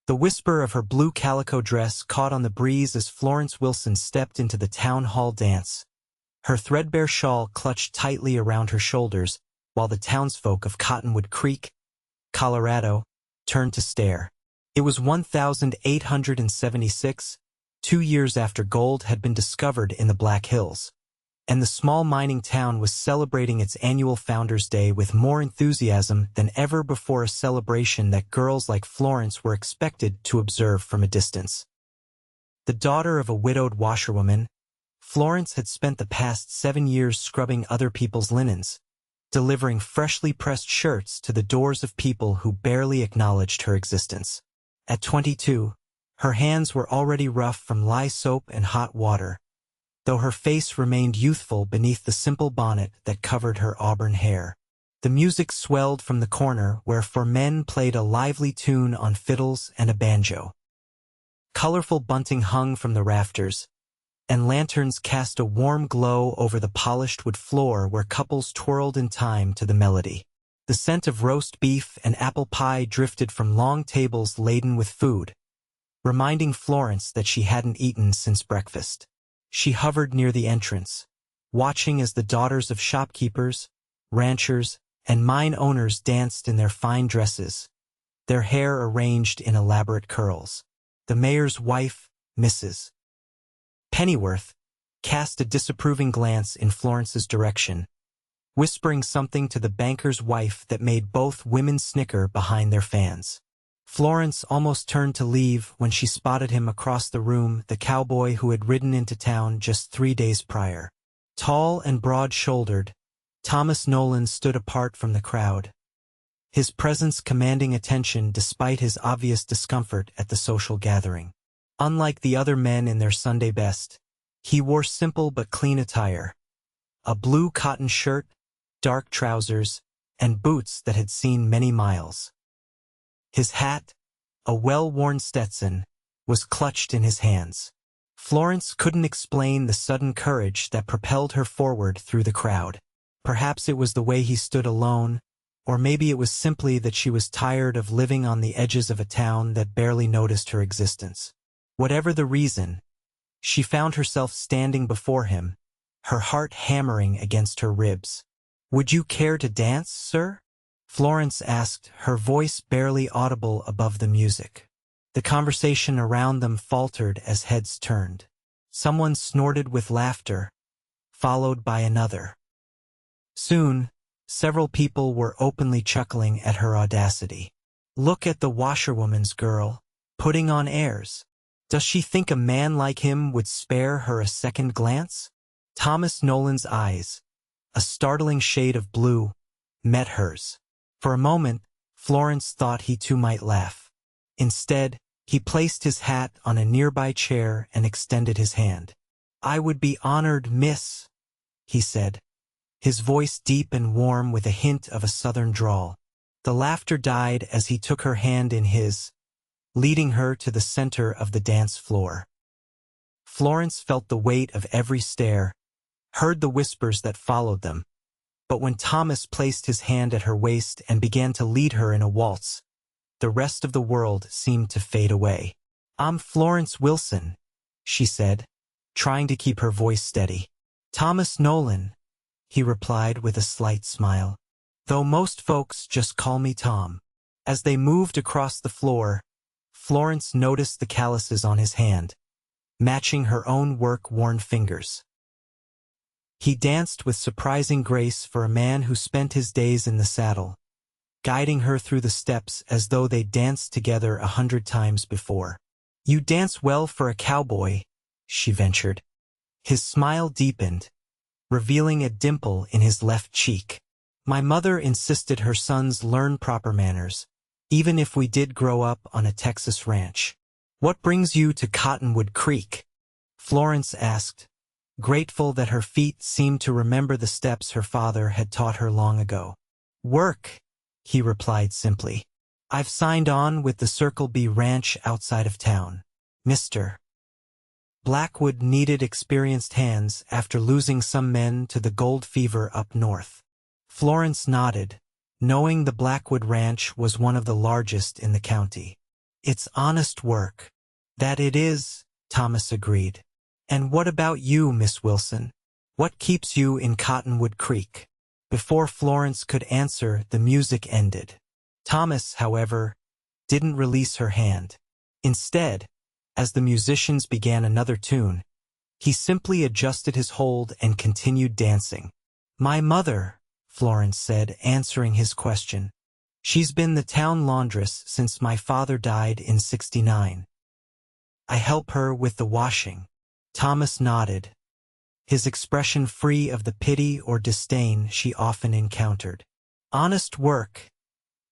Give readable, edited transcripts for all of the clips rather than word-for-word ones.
The whisper of her blue calico dress caught on the breeze as Florence Wilson stepped into the town hall dance. Her threadbare shawl clutched tightly around her shoulders, while the townsfolk of Cottonwood Creek, Colorado, turned to stare. It was 1876, 2 years after gold had been discovered in the Black Hills, and the small mining town was celebrating its annual Founders' Day with more enthusiasm than ever before, a celebration that girls like Florence were expected to observe from a distance. The daughter of a widowed washerwoman, Florence had spent the past 7 years scrubbing other people's linens, delivering freshly pressed shirts to the doors of people who barely acknowledged her existence. At 22, her hands were already rough from lye soap and hot water, though her face remained youthful beneath the simple bonnet that covered her auburn hair. The music swelled from the corner where 4 men played a lively tune on fiddles and a banjo. Colorful bunting hung from the rafters, and lanterns cast a warm glow over the polished wood floor where couples twirled in time to the melody. The scent of roast beef and apple pie drifted from long tables laden with food, reminding Florence that she hadn't eaten since breakfast. She hovered near the entrance, watching as the daughters of shopkeepers, ranchers, and mine owners danced in their fine dresses, their hair arranged in elaborate curls. The mayor's wife, Mrs. Pennyworth, cast a disapproving glance in Florence's direction, whispering something to the banker's wife that made both women snicker behind their fans. Florence almost turned to leave when she spotted him across the room, the cowboy who had ridden into town just 3 days prior. Tall and broad-shouldered, Thomas Nolan stood apart from the crowd, his presence commanding attention despite his obvious discomfort at the social gathering. Unlike the other men in their Sunday best, he wore simple but clean attire, a blue cotton shirt, dark trousers, and boots that had seen many miles. His hat, a well-worn Stetson, was clutched in his hands. Florence couldn't explain the sudden courage that propelled her forward through the crowd. Perhaps it was the way he stood alone, or maybe it was simply that she was tired of living on the edges of a town that barely noticed her existence. Whatever the reason, she found herself standing before him, her heart hammering against her ribs. "Would you care to dance, sir?" Florence asked, her voice barely audible above the music. The conversation around them faltered as heads turned. Someone snorted with laughter, followed by another. Soon, several people were openly chuckling at her audacity. "Look at the washerwoman's girl, putting on airs. Does she think a man like him would spare her a second glance?" Thomas Nolan's eyes, a startling shade of blue, met hers. For a moment, Florence thought he too might laugh. Instead, he placed his hat on a nearby chair and extended his hand. "I would be honored, miss," he said, his voice deep and warm with a hint of a southern drawl. The laughter died as he took her hand in his, leading her to the center of the dance floor. Florence felt the weight of every stare, heard the whispers that followed them. But when Thomas placed his hand at her waist and began to lead her in a waltz, the rest of the world seemed to fade away. "I'm Florence Wilson," she said, trying to keep her voice steady. "Thomas Nolan," he replied with a slight smile, "though most folks just call me Tom." As they moved across the floor, Florence noticed the calluses on his hand, matching her own work-worn fingers. He danced with surprising grace for a man who spent his days in the saddle, guiding her through the steps as though they'd danced together 100 times before. "You dance well for a cowboy," she ventured. His smile deepened, revealing a dimple in his left cheek. "My mother insisted her sons learn proper manners, even if we did grow up on a Texas ranch." "What brings you to Cottonwood Creek?" Florence asked, grateful that her feet seemed to remember the steps her father had taught her long ago. "Work," he replied simply. "I've signed on with the Circle B Ranch outside of town. Mr. Blackwood needed experienced hands after losing some men to the gold fever up north." Florence nodded, knowing the Blackwood Ranch was one of the largest in the county. It's honest work. That it is, Thomas agreed. And what about you, Miss Wilson? What keeps you in Cottonwood Creek? Before Florence could answer, the music ended. Thomas, however, didn't release her hand. Instead, as the musicians began another tune, he simply adjusted his hold and continued dancing. My mother, Florence said, answering his question. She's been the town laundress since my father died in '69. I help her with the washing. Thomas nodded, his expression free of the pity or disdain she often encountered. Honest work,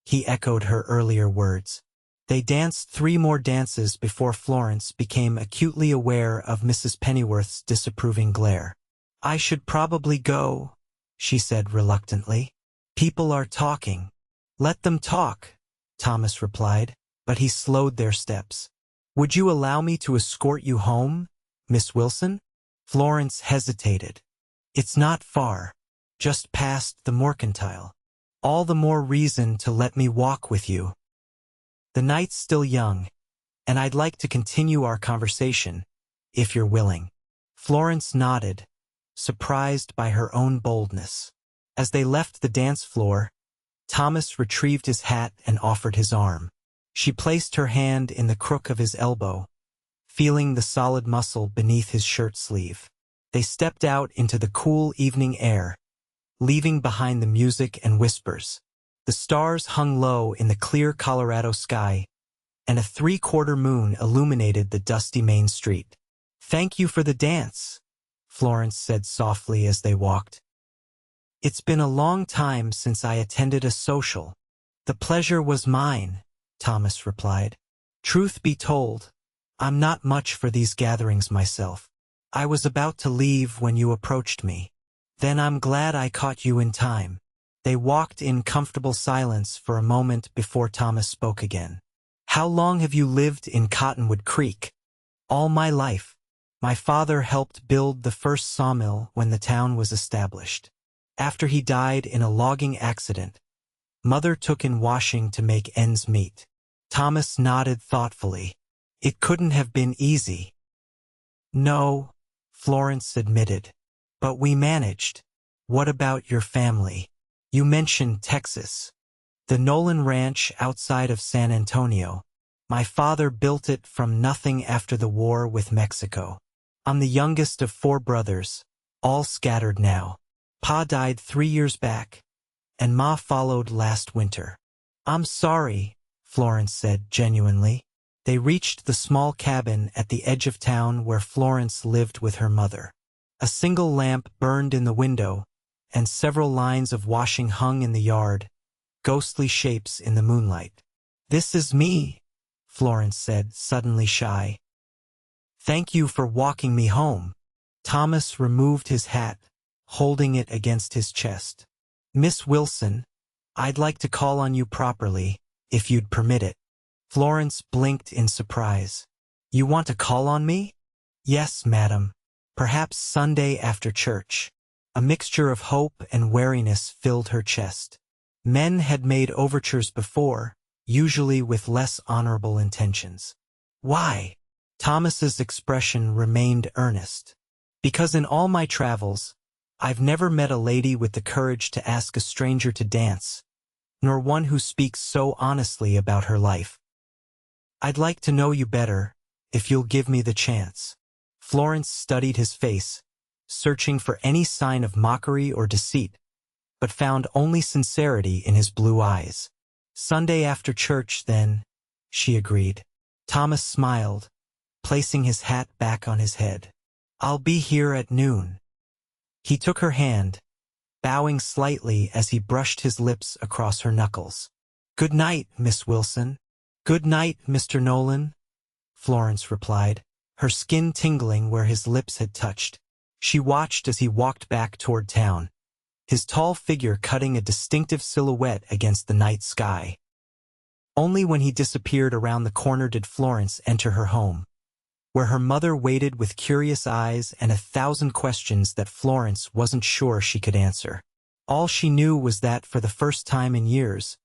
he echoed her earlier words. They danced 3 more dances before Florence became acutely aware of Mrs. Pennyworth's disapproving glare. I should probably go, she said reluctantly. People are talking. Let them talk, Thomas replied, but he slowed their steps. Would you allow me to escort you home, Miss Wilson? Florence hesitated. It's not far, just past the mercantile. All the more reason to let me walk with you. The night's still young, and I'd like to continue our conversation, if you're willing. Florence nodded, surprised by her own boldness. As they left the dance floor, Thomas retrieved his hat and offered his arm. She placed her hand in the crook of his elbow, feeling the solid muscle beneath his shirt sleeve. They stepped out into the cool evening air, leaving behind the music and whispers. The stars hung low in the clear Colorado sky, and a 3/4 moon illuminated the dusty main street. Thank you for the dance, Florence said softly as they walked. It's been a long time since I attended a social. The pleasure was mine, Thomas replied. Truth be told, I'm not much for these gatherings myself. I was about to leave when you approached me. Then I'm glad I caught you in time. They walked in comfortable silence for a moment before Thomas spoke again. How long have you lived in Cottonwood Creek? All my life. My father helped build the first sawmill when the town was established. After he died in a logging accident, Mother took in washing to make ends meet. Thomas nodded thoughtfully. It couldn't have been easy. No, Florence admitted. But we managed. What about your family? You mentioned Texas. The Nolan ranch outside of San Antonio. My father built it from nothing after the war with Mexico. I'm the youngest of 4 brothers, all scattered now. Pa died 3 years back, and Ma followed last winter. I'm sorry, Florence said genuinely. They reached the small cabin at the edge of town where Florence lived with her mother. A single lamp burned in the window, and several lines of washing hung in the yard, ghostly shapes in the moonlight. This is me, Florence said, suddenly shy. Thank you for walking me home. Thomas removed his hat, holding it against his chest. Miss Wilson, I'd like to call on you properly, if you'd permit it. Florence blinked in surprise. You want to call on me? Yes, madam. Perhaps Sunday after church. A mixture of hope and wariness filled her chest. Men had made overtures before, usually with less honorable intentions. Why? Thomas's expression remained earnest. Because in all my travels, I've never met a lady with the courage to ask a stranger to dance, nor one who speaks so honestly about her life. I'd like to know you better, if you'll give me the chance. Florence studied his face, searching for any sign of mockery or deceit, but found only sincerity in his blue eyes. Sunday after church, then, she agreed. Thomas smiled, placing his hat back on his head. I'll be here at noon. He took her hand, bowing slightly as he brushed his lips across her knuckles. Good night, Miss Wilson. Good night, Mr. Nolan, Florence replied, her skin tingling where his lips had touched. She watched as he walked back toward town, his tall figure cutting a distinctive silhouette against the night sky. Only when he disappeared around the corner did Florence enter her home, where her mother waited with curious eyes and 1,000 questions that Florence wasn't sure she could answer. All she knew was that for the first time in years,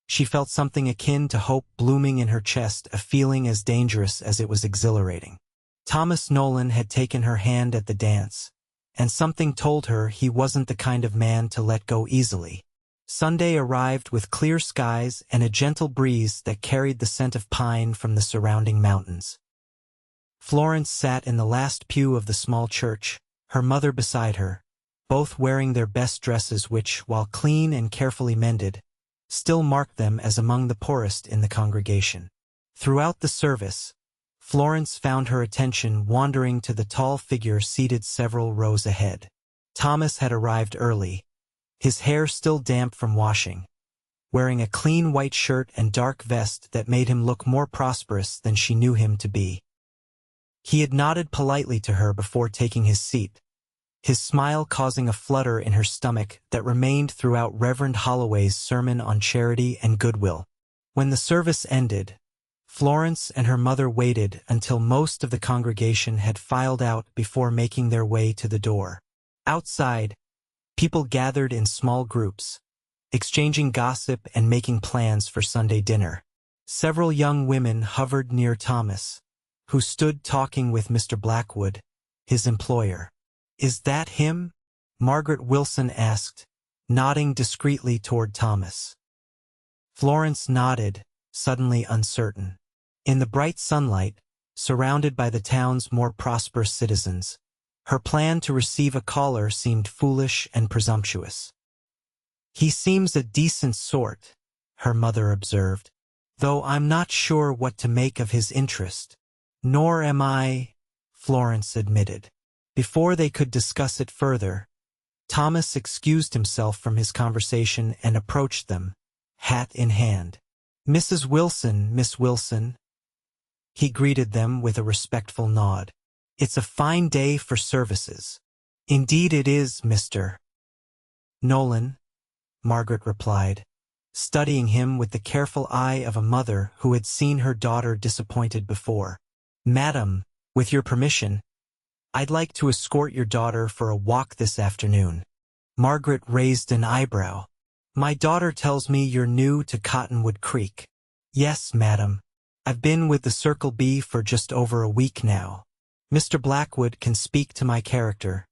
She felt something akin to hope blooming in her chest, a feeling as dangerous as it was exhilarating. Thomas Nolan had taken her hand at the dance, and something told her he wasn't the kind of man to let go easily. Sunday arrived with clear skies and a gentle breeze that carried the scent of pine from the surrounding mountains. Florence sat in the last pew of the small church, her mother beside her, both wearing their best dresses which, while clean and carefully mended, still marked them as among the poorest in the congregation. Throughout the service, Florence found her attention wandering to the tall figure seated several rows ahead. Thomas had arrived early, his hair still damp from washing, wearing a clean white shirt and dark vest that made him look more prosperous than she knew him to be. He had nodded politely to her before taking his seat, his smile causing a flutter in her stomach that remained throughout Reverend Holloway's sermon on charity and goodwill. When the service ended, Florence and her mother waited until most of the congregation had filed out before making their way to the door. Outside, people gathered in small groups, exchanging gossip and making plans for Sunday dinner. Several young women hovered near Thomas, who stood talking with Mr. Blackwood, his employer. "Is that him?" Margaret Wilson asked, nodding discreetly toward Thomas. Florence nodded, suddenly uncertain. In the bright sunlight, surrounded by the town's more prosperous citizens, her plan to receive a caller seemed foolish and presumptuous. "He seems a decent sort," her mother observed, "though I'm not sure what to make of his interest." "Nor am I," Florence admitted. Before they could discuss it further, Thomas excused himself from his conversation and approached them, hat in hand. "Mrs. Wilson, Miss Wilson." He greeted them with a respectful nod. "It's a fine day for services." "Indeed it is, Mr. Nolan," Margaret replied, studying him with the careful eye of a mother who had seen her daughter disappointed before. "Madam, with your permission, I'd like to escort your daughter for a walk this afternoon." Margaret raised an eyebrow. "My daughter tells me you're new to Cottonwood Creek." "Yes, madam. I've been with the Circle B for just over a week now. Mr. Blackwood can speak to my character,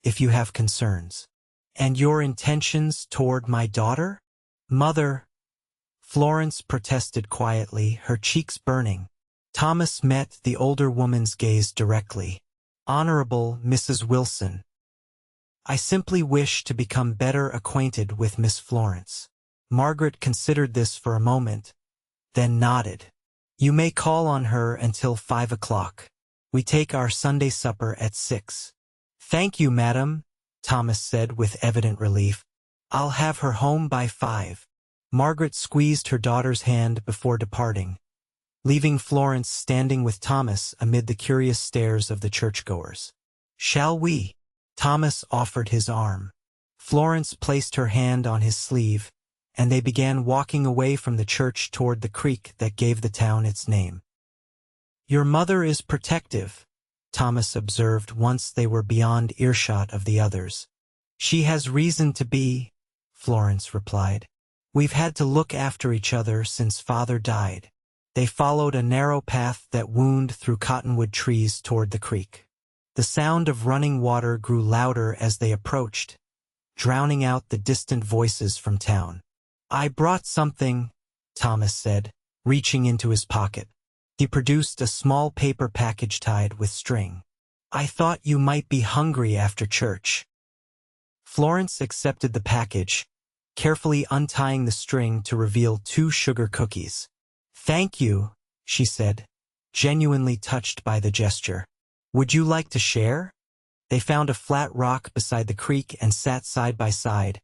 if you have concerns." "And your intentions toward my daughter?" "Mother," Florence protested quietly, her cheeks burning. Thomas met the older woman's gaze directly. "Honorable Mrs. Wilson, I simply wish to become better acquainted with Miss Florence." Margaret considered this for a moment, then nodded. "You may call on her until 5 o'clock. We take our Sunday supper at 6. "Thank you, madam," Thomas said with evident relief. "I'll have her home by 5. Margaret squeezed her daughter's hand before departing, leaving Florence standing with Thomas amid the curious stares of the churchgoers. "Shall we?" Thomas offered his arm. Florence placed her hand on his sleeve, and they began walking away from the church toward the creek that gave the town its name. "Your mother is protective," Thomas observed once they were beyond earshot of the others. "She has reason to be," Florence replied. "We've had to look after each other since Father died." They followed a narrow path that wound through cottonwood trees toward the creek. The sound of running water grew louder as they approached, drowning out the distant voices from town. "I brought something," Thomas said, reaching into his pocket. He produced a small paper package tied with string. "I thought you might be hungry after church." Florence accepted the package, carefully untying the string to reveal 2 sugar cookies. "Thank you," she said, genuinely touched by the gesture. "Would you like to share?" They found a flat rock beside the creek and sat side by side,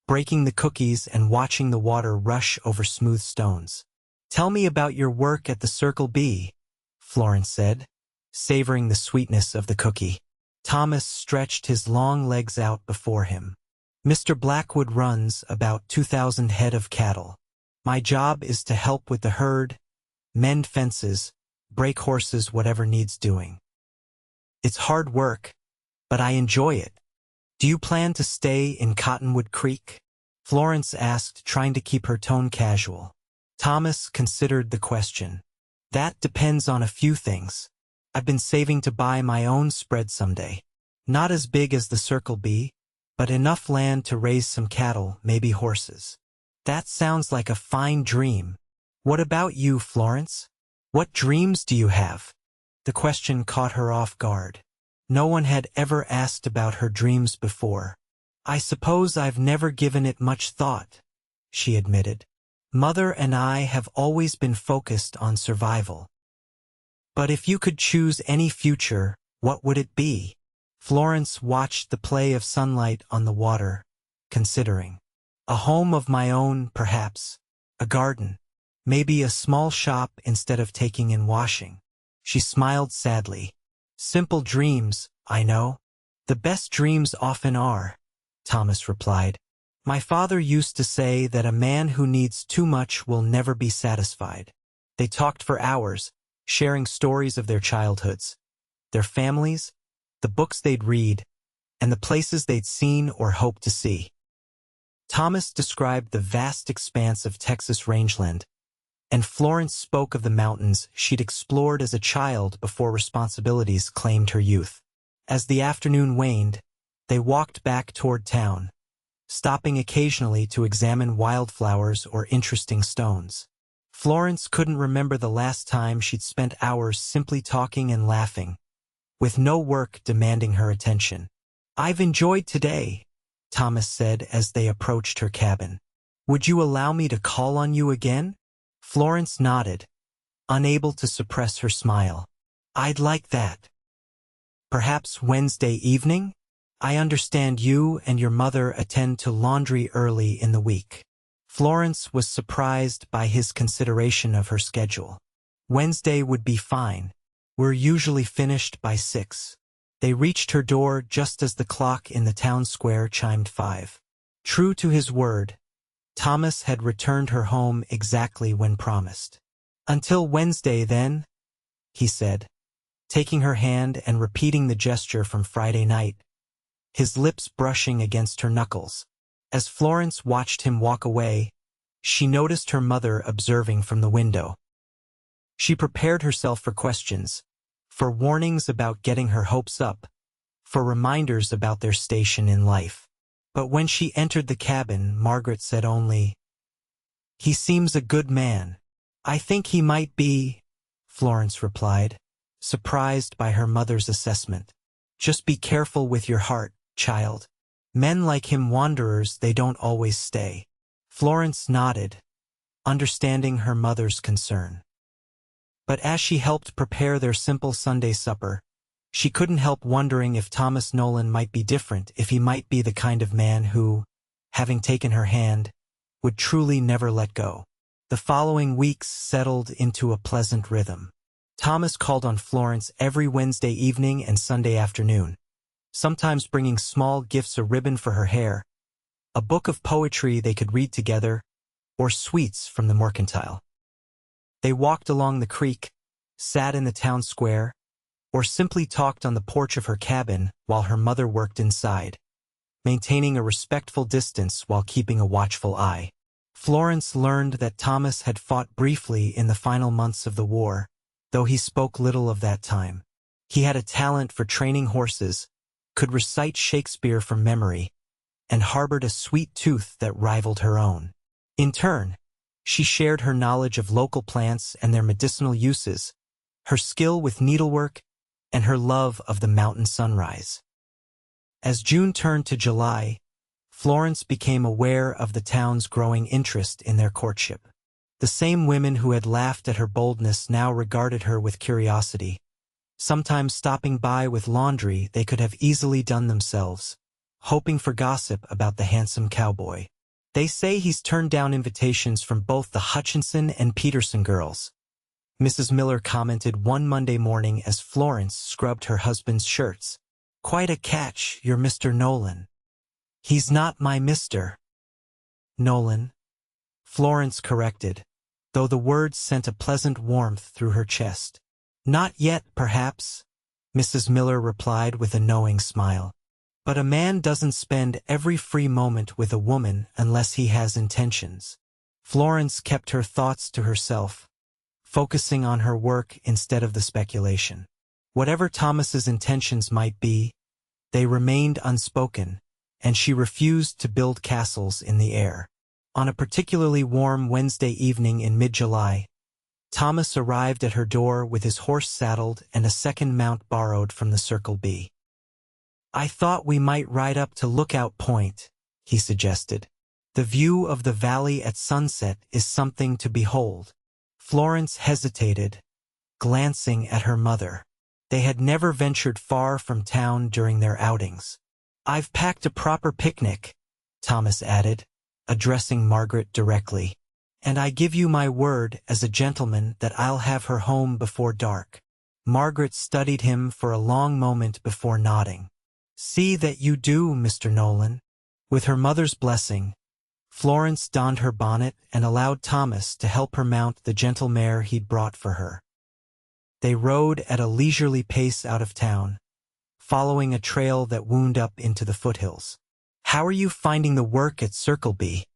breaking the cookies and watching the water rush over smooth stones. "Tell me about your work at the Circle B," Florence said, savoring the sweetness of the cookie. Thomas stretched his long legs out before him. "Mr. Blackwood runs about 2,000 head of cattle. My job is to help with the herd, mend fences, break horses, whatever needs doing. It's hard work, but I enjoy it. Do you plan to stay in Cottonwood Creek?" Florence asked, trying to keep her tone casual. Thomas considered the question. That depends on a few things. I've been saving to buy my own spread someday. Not as big as the Circle B, but enough land to raise some cattle, maybe horses. That sounds like a fine dream. What about you, Florence? What dreams do you have? The question caught her off guard. No one had ever asked about her dreams before. I suppose I've never given it much thought, she admitted. Mother and I have always been focused on survival. But if you could choose any future, what would it be? Florence watched the play of sunlight on the water, considering. A home of my own, perhaps. A garden. Maybe a small shop instead of taking in washing. She smiled sadly. Simple dreams, I know. The best dreams often are, Thomas replied. My father used to say that a man who needs too much will never be satisfied. They talked for hours, sharing stories of their childhoods, their families, the books they'd read, and the places they'd seen or hoped to see. Thomas described the vast expanse of Texas rangeland, and Florence spoke of the mountains she'd explored as a child before responsibilities claimed her youth. As the afternoon waned, they walked back toward town, stopping occasionally to examine wildflowers or interesting stones. Florence couldn't remember the last time she'd spent hours simply talking and laughing, with no work demanding her attention. I've enjoyed today, Thomas said as they approached her cabin. Would you allow me to call on you again? Florence nodded, unable to suppress her smile. I'd like that. Perhaps Wednesday evening? I understand you and your mother attend to laundry early in the week. Florence was surprised by his consideration of her schedule. Wednesday would be fine. We're usually finished by 6. They reached her door just as the clock in the town square chimed 5. True to his word, Thomas had returned her home exactly when promised. Until Wednesday then, he said, taking her hand and repeating the gesture from Friday night, his lips brushing against her knuckles. As Florence watched him walk away, she noticed her mother observing from the window. She prepared herself for questions, for warnings about getting her hopes up, for reminders about their station in life. But when she entered the cabin, Margaret said only, "He seems a good man." "I think he might be," Florence replied, surprised by her mother's assessment. "Just be careful with your heart, child. Men like him wanderers, they don't always stay." Florence nodded, understanding her mother's concern. But as she helped prepare their simple Sunday supper, she couldn't help wondering if Thomas Nolan might be different, if he might be the kind of man who, having taken her hand, would truly never let go. The following weeks settled into a pleasant rhythm. Thomas called on Florence every Wednesday evening and Sunday afternoon, sometimes bringing small gifts, a ribbon for her hair, a book of poetry they could read together, or sweets from the mercantile. They walked along the creek, sat in the town square, or simply talked on the porch of her cabin while her mother worked inside, maintaining a respectful distance while keeping a watchful eye. Florence learned that Thomas had fought briefly in the final months of the war, though he spoke little of that time. He had a talent for training horses, could recite Shakespeare from memory, and harbored a sweet tooth that rivaled her own. In turn, she shared her knowledge of local plants and their medicinal uses, her skill with needlework, and her love of the mountain sunrise. As June turned to July, Florence became aware of the town's growing interest in their courtship. The same women who had laughed at her boldness now regarded her with curiosity, sometimes stopping by with laundry they could have easily done themselves, hoping for gossip about the handsome cowboy. "They say he's turned down invitations from both the Hutchinson and Peterson girls," Mrs. Miller commented one Monday morning as Florence scrubbed her husband's shirts. "Quite a catch, you're Mr. Nolan." "He's not my Mr. Nolan," Florence corrected, though the words sent a pleasant warmth through her chest. "Not yet, perhaps," Mrs. Miller replied with a knowing smile. But a man doesn't spend every free moment with a woman unless he has intentions. Florence kept her thoughts to herself, focusing on her work instead of the speculation. Whatever Thomas's intentions might be, they remained unspoken, and she refused to build castles in the air. On a particularly warm Wednesday evening in mid-July, Thomas arrived at her door with his horse saddled and a second mount borrowed from the Circle B. "I thought we might ride up to Lookout Point," he suggested. "The view of the valley at sunset is something to behold." Florence hesitated, glancing at her mother. They had never ventured far from town during their outings. "I've packed a proper picnic," Thomas added, addressing Margaret directly. "And I give you my word as a gentleman that I'll have her home before dark." Margaret studied him for a long moment before nodding. "See that you do, Mr. Nolan." With her mother's blessing, Florence donned her bonnet and allowed Thomas to help her mount the gentle mare he'd brought for her. They rode at a leisurely pace out of town, following a trail that wound up into the foothills. "How are you finding the work at Circle B?"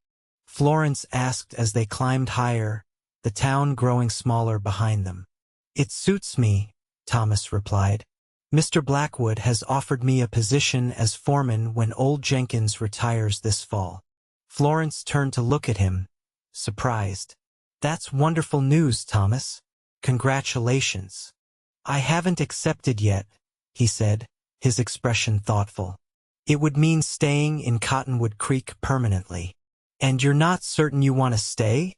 Florence asked as they climbed higher, the town growing smaller behind them. "It suits me," Thomas replied. "Mr. Blackwood has offered me a position as foreman when old Jenkins retires this fall." Florence turned to look at him, surprised. "That's wonderful news, Thomas. Congratulations." "I haven't accepted yet," he said, his expression thoughtful. "It would mean staying in Cottonwood Creek permanently." "And you're not certain you want to stay?"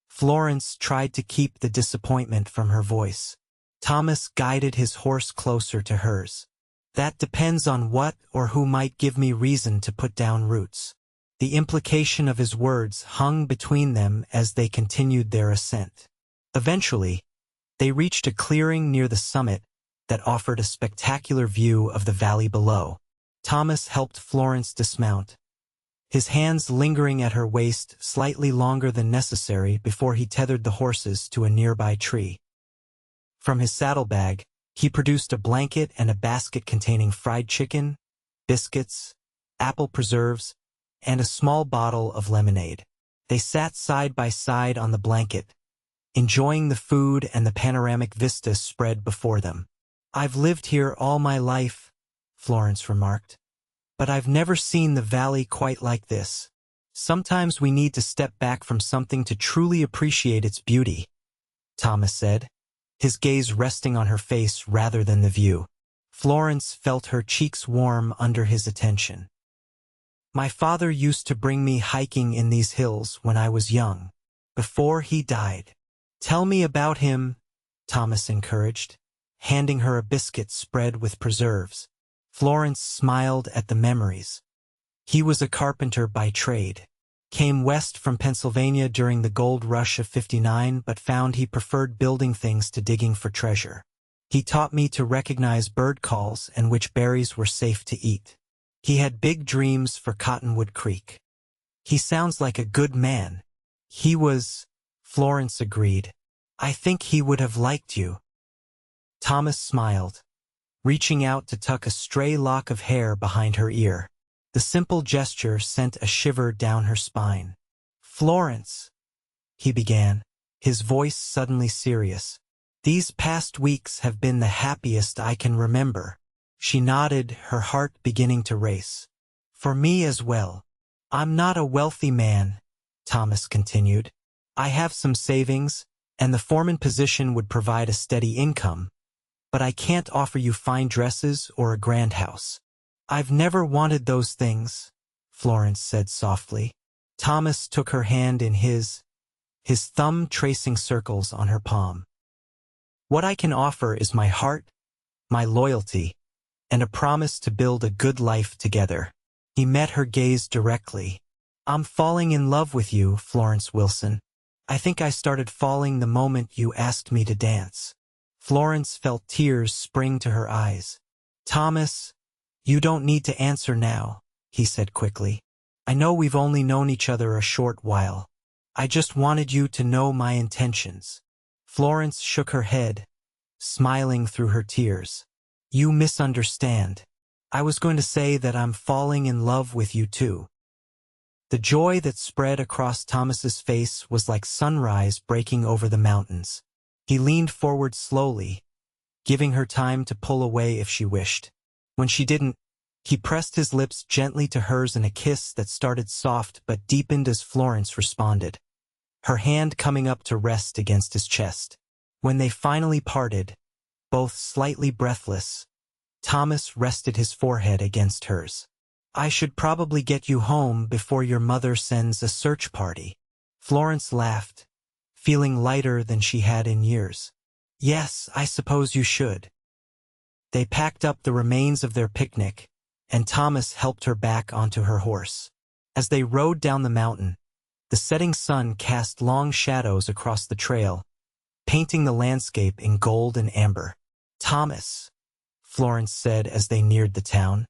Florence tried to keep the disappointment from her voice. Thomas guided his horse closer to hers. "That depends on what or who might give me reason to put down roots." The implication of his words hung between them as they continued their ascent. Eventually, they reached a clearing near the summit that offered a spectacular view of the valley below. Thomas helped Florence dismount, his hands lingering at her waist slightly longer than necessary before he tethered the horses to a nearby tree. From his saddlebag, he produced a blanket and a basket containing fried chicken, biscuits, apple preserves, and a small bottle of lemonade. They sat side by side on the blanket, enjoying the food and the panoramic vista spread before them. "I've lived here all my life," Florence remarked, "but I've never seen the valley quite like this. Sometimes we need to step back from something to truly appreciate its beauty," Thomas said, his gaze resting on her face rather than the view. Florence felt her cheeks warm under his attention. "My father used to bring me hiking in these hills when I was young, before he died." "Tell me about him," Thomas encouraged, handing her a biscuit spread with preserves. Florence smiled at the memories. "He was a carpenter by trade. Came west from Pennsylvania during the gold rush of '59, but found he preferred building things to digging for treasure. He taught me to recognize bird calls and which berries were safe to eat. He had big dreams for Cottonwood Creek." "He sounds like a good man." "He was," Florence agreed. "I think he would have liked you." Thomas smiled, reaching out to tuck a stray lock of hair behind her ear. The simple gesture sent a shiver down her spine. "Florence," he began, his voice suddenly serious, "these past weeks have been the happiest I can remember." She nodded, her heart beginning to race. "For me as well. I'm not a wealthy man," Thomas continued. "I have some savings, and the foreman position would provide a steady income, but I can't offer you fine dresses or a grand house." "I've never wanted those things," Florence said softly. Thomas took her hand in his thumb tracing circles on her palm. "What I can offer is my heart, my loyalty, and a promise to build a good life together." He met her gaze directly. "I'm falling in love with you, Florence Wilson. I think I started falling the moment you asked me to dance." Florence felt tears spring to her eyes. "Thomas, you don't need to answer now," he said quickly. "I know we've only known each other a short while. I just wanted you to know my intentions." Florence shook her head, smiling through her tears. "You misunderstand." I was going to say that I'm falling in love with you too. The joy that spread across Thomas's face was like sunrise breaking over the mountains. He leaned forward slowly, giving her time to pull away if she wished. When she didn't, he pressed his lips gently to hers in a kiss that started soft but deepened as Florence responded, her hand coming up to rest against his chest. When they finally parted, both slightly breathless, Thomas rested his forehead against hers. I should probably get you home before your mother sends a search party. Florence laughed, feeling lighter than she had in years. Yes, I suppose you should. They packed up the remains of their picnic, and Thomas helped her back onto her horse. As they rode down the mountain, the setting sun cast long shadows across the trail, painting the landscape in gold and amber. Thomas, Florence said as they neared the town,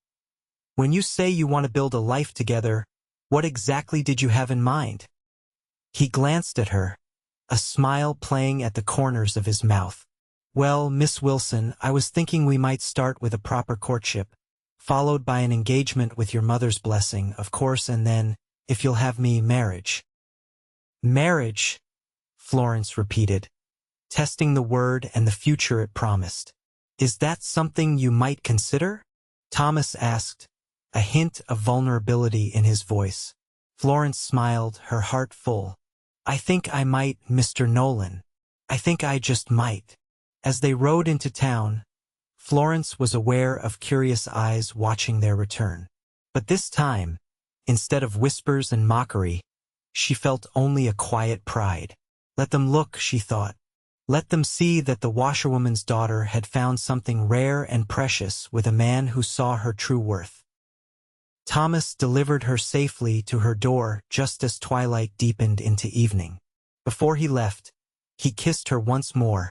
when you say you want to build a life together, what exactly did you have in mind? He glanced at her, a smile playing at the corners of his mouth. Well, Miss Wilson, I was thinking we might start with a proper courtship, followed by an engagement with your mother's blessing, of course, and then, if you'll have me, marriage. Marriage, Florence repeated, testing the word and the future it promised. Is that something you might consider? Thomas asked, a hint of vulnerability in his voice. Florence smiled, her heart full. I think I might, Mr. Nolan. I think I just might. As they rode into town, Florence was aware of curious eyes watching their return. But this time, instead of whispers and mockery, she felt only a quiet pride. Let them look, she thought. Let them see that the washerwoman's daughter had found something rare and precious with a man who saw her true worth. Thomas delivered her safely to her door just as twilight deepened into evening. Before he left, he kissed her once more,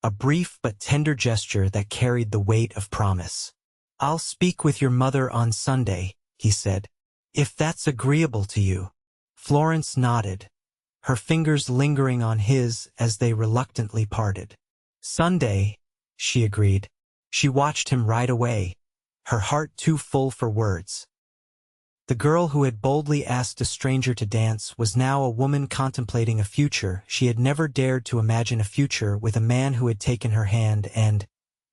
a brief but tender gesture that carried the weight of promise. I'll speak with your mother on Sunday, he said, if that's agreeable to you. Florence nodded, her fingers lingering on his as they reluctantly parted. Sunday, she agreed. She watched him ride away, her heart too full for words. The girl who had boldly asked a stranger to dance was now a woman contemplating a future. She had never dared to imagine a future with a man who had taken her hand and,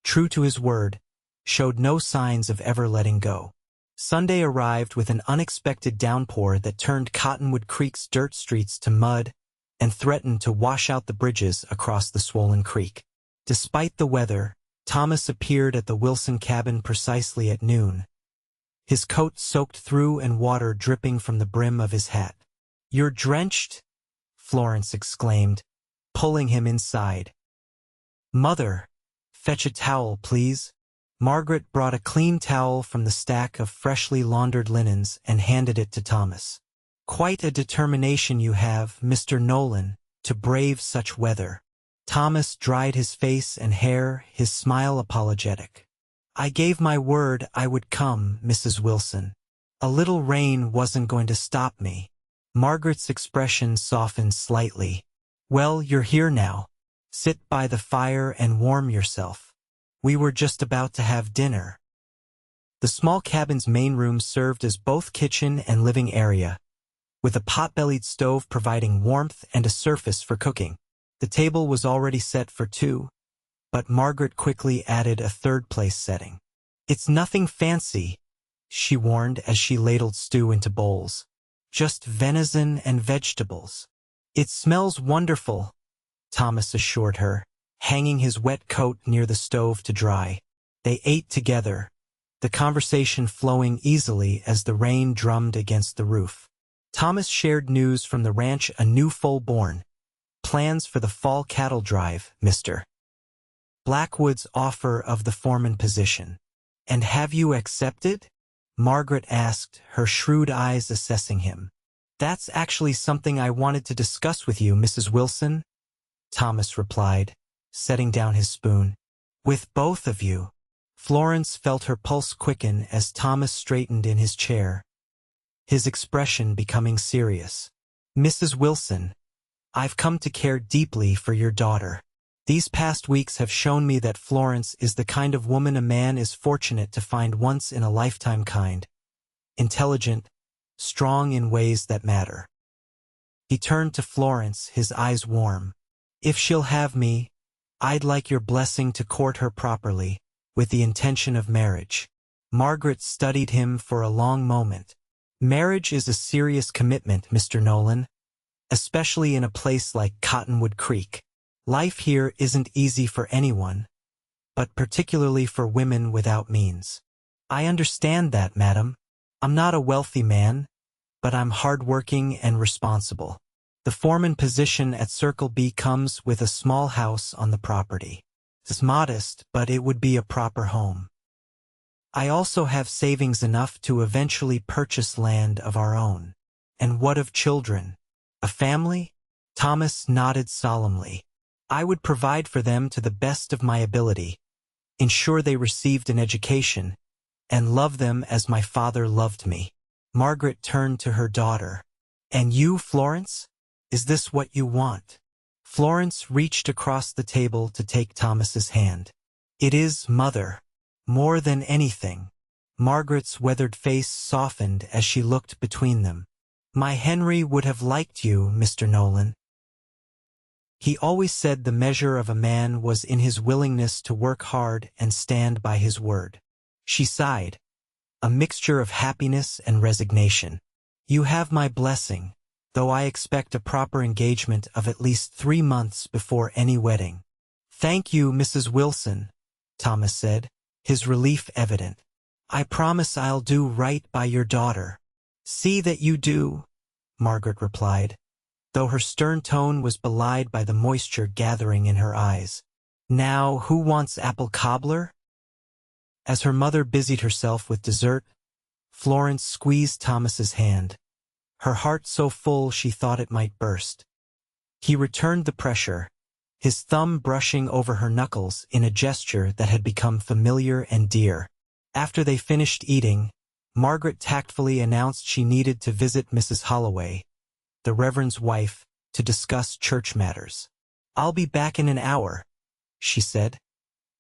true to his word, showed no signs of ever letting go. Sunday arrived with an unexpected downpour that turned Cottonwood Creek's dirt streets to mud and threatened to wash out the bridges across the swollen creek. Despite the weather, Thomas appeared at the Wilson cabin precisely at noon, his coat soaked through and water dripping from the brim of his hat. You're drenched? Florence exclaimed, pulling him inside. Mother, fetch a towel, please. Margaret brought a clean towel from the stack of freshly laundered linens and handed it to Thomas. Quite a determination you have, Mr. Nolan, to brave such weather. Thomas dried his face and hair, his smile apologetic. I gave my word I would come, Mrs. Wilson. A little rain wasn't going to stop me. Margaret's expression softened slightly. Well, you're here now. Sit by the fire and warm yourself. We were just about to have dinner. The small cabin's main room served as both kitchen and living area, with a pot-bellied stove providing warmth and a surface for cooking. The table was already set for two, but Margaret quickly added a third-place setting. It's nothing fancy, she warned as she ladled stew into bowls. Just venison and vegetables. It smells wonderful, Thomas assured her, hanging his wet coat near the stove to dry. They ate together, the conversation flowing easily as the rain drummed against the roof. Thomas shared news from the ranch, a new foal born. Plans for the fall cattle drive, Mr. Blackwood's offer of the foreman position. And have you accepted? Margaret asked, her shrewd eyes assessing him. That's actually something I wanted to discuss with you, Mrs. Wilson, Thomas replied, setting down his spoon. With both of you. Florence felt her pulse quicken as Thomas straightened in his chair, his expression becoming serious. Mrs. Wilson, I've come to care deeply for your daughter. These past weeks have shown me that Florence is the kind of woman a man is fortunate to find once in a lifetime, kind, intelligent, strong in ways that matter. He turned to Florence, his eyes warm. If she'll have me, I'd like your blessing to court her properly, with the intention of marriage. Margaret studied him for a long moment. Marriage is a serious commitment, Mr. Nolan, especially in a place like Cottonwood Creek. Life here isn't easy for anyone, but particularly for women without means. I understand that, madam. I'm not a wealthy man, but I'm hardworking and responsible. The foreman position at Circle B comes with a small house on the property. It's modest, but it would be a proper home. I also have savings enough to eventually purchase land of our own. And what of children? A family? Thomas nodded solemnly. I would provide for them to the best of my ability, ensure they received an education, and love them as my father loved me. Margaret turned to her daughter. And you, Florence? Is this what you want? Florence reached across the table to take Thomas's hand. It is, mother. More than anything. Margaret's weathered face softened as she looked between them. My Henry would have liked you, Mr. Nolan. He always said the measure of a man was in his willingness to work hard and stand by his word. She sighed, a mixture of happiness and resignation. You have my blessing, though I expect a proper engagement of at least 3 months before any wedding. Thank you, Mrs. Wilson, Thomas said, his relief evident. I promise I'll do right by your daughter. See that you do, Margaret replied, though her stern tone was belied by the moisture gathering in her eyes. Now, who wants apple cobbler? As her mother busied herself with dessert, Florence squeezed Thomas's hand, her heart so full she thought it might burst. He returned the pressure, his thumb brushing over her knuckles in a gesture that had become familiar and dear. After they finished eating, Margaret tactfully announced she needed to visit Mrs. Holloway, the Reverend's wife, to discuss church matters. I'll be back in an hour, she said,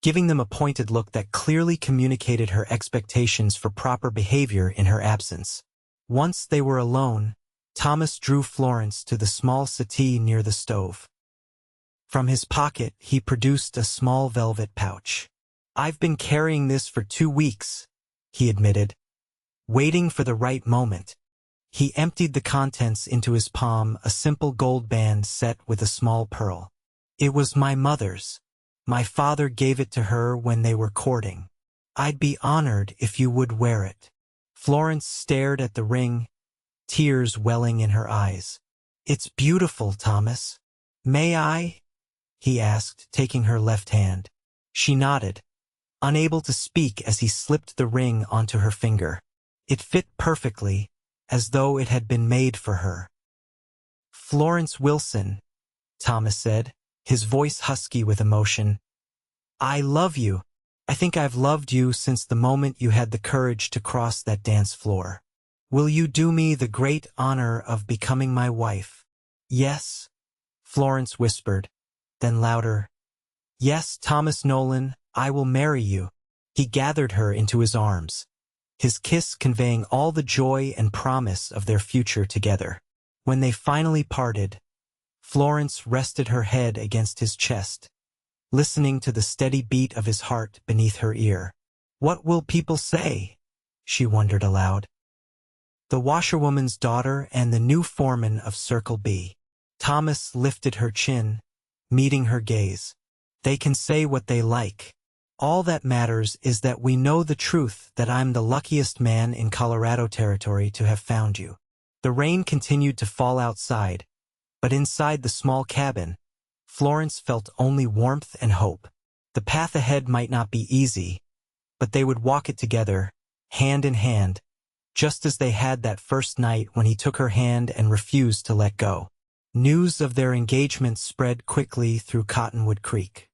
giving them a pointed look that clearly communicated her expectations for proper behavior in her absence. Once they were alone, Thomas drew Florence to the small settee near the stove. From his pocket, he produced a small velvet pouch. I've been carrying this for 2 weeks, he admitted, waiting for the right moment. He emptied the contents into his palm, a simple gold band set with a small pearl. It was my mother's. My father gave it to her when they were courting. I'd be honored if you would wear it. Florence stared at the ring, tears welling in her eyes. It's beautiful, Thomas. May I? He asked, taking her left hand. She nodded, unable to speak as he slipped the ring onto her finger. It fit perfectly, as though it had been made for her. Florence Wilson, Thomas said, his voice husky with emotion. I love you. I think I've loved you since the moment you had the courage to cross that dance floor. Will you do me the great honor of becoming my wife? Yes, Florence whispered, then louder. Yes, Thomas Nolan, I will marry you. He gathered her into his arms, his kiss conveying all the joy and promise of their future together. When they finally parted, Florence rested her head against his chest, listening to the steady beat of his heart beneath her ear. What will people say? She wondered aloud. The washerwoman's daughter and the new foreman of Circle B. Thomas lifted her chin, meeting her gaze. They can say what they like. All that matters is that we know the truth, that I'm the luckiest man in Colorado territory to have found you. The rain continued to fall outside, but inside the small cabin, Florence felt only warmth and hope. The path ahead might not be easy, but they would walk it together, hand in hand, just as they had that first night when he took her hand and refused to let go. News of their engagement spread quickly through Cottonwood Creek.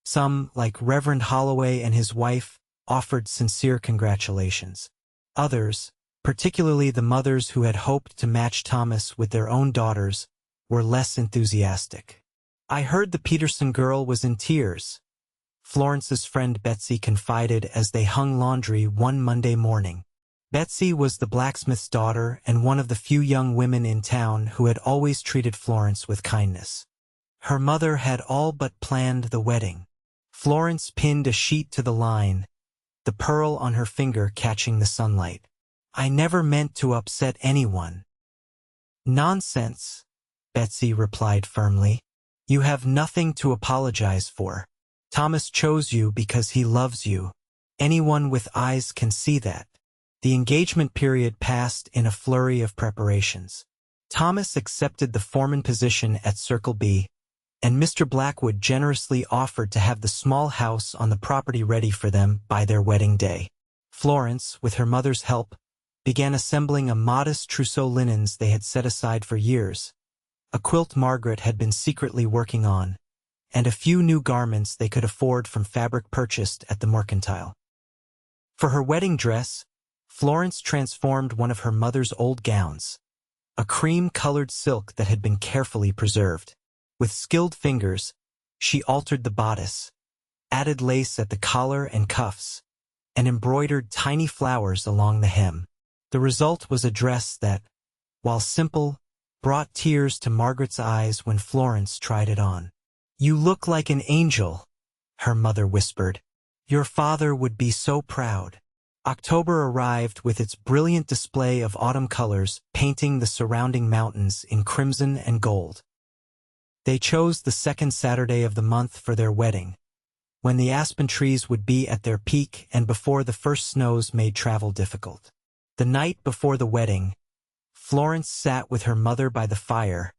Some, like Reverend Holloway and his wife, offered sincere congratulations. Others, particularly the mothers who had hoped to match Thomas with their own daughters, were less enthusiastic. I heard the Peterson girl was in tears, Florence's friend Betsy confided as they hung laundry one Monday morning. Betsy was the blacksmith's daughter and one of the few young women in town who had always treated Florence with kindness. Her mother had all but planned the wedding. Florence pinned a sheet to the line, the pearl on her finger catching the sunlight. I never meant to upset anyone. Nonsense, Betsy replied firmly. You have nothing to apologize for. Thomas chose you because he loves you. Anyone with eyes can see that. The engagement period passed in a flurry of preparations. Thomas accepted the foreman position at Circle B, and Mr. Blackwood generously offered to have the small house on the property ready for them by their wedding day. Florence, with her mother's help, began assembling a modest trousseau linens they had set aside for years, a quilt Margaret had been secretly working on, and a few new garments they could afford from fabric purchased at the mercantile. For her wedding dress, Florence transformed one of her mother's old gowns, a cream-colored silk that had been carefully preserved. With skilled fingers, she altered the bodice, added lace at the collar and cuffs, and embroidered tiny flowers along the hem. The result was a dress that, while simple, brought tears to Margaret's eyes when Florence tried it on. "You look like an angel," her mother whispered. "Your father would be so proud." October arrived with its brilliant display of autumn colors painting the surrounding mountains in crimson and gold. They chose the second Saturday of the month for their wedding, when the aspen trees would be at their peak and before the first snows made travel difficult. The night before the wedding, Florence sat with her mother by the fire,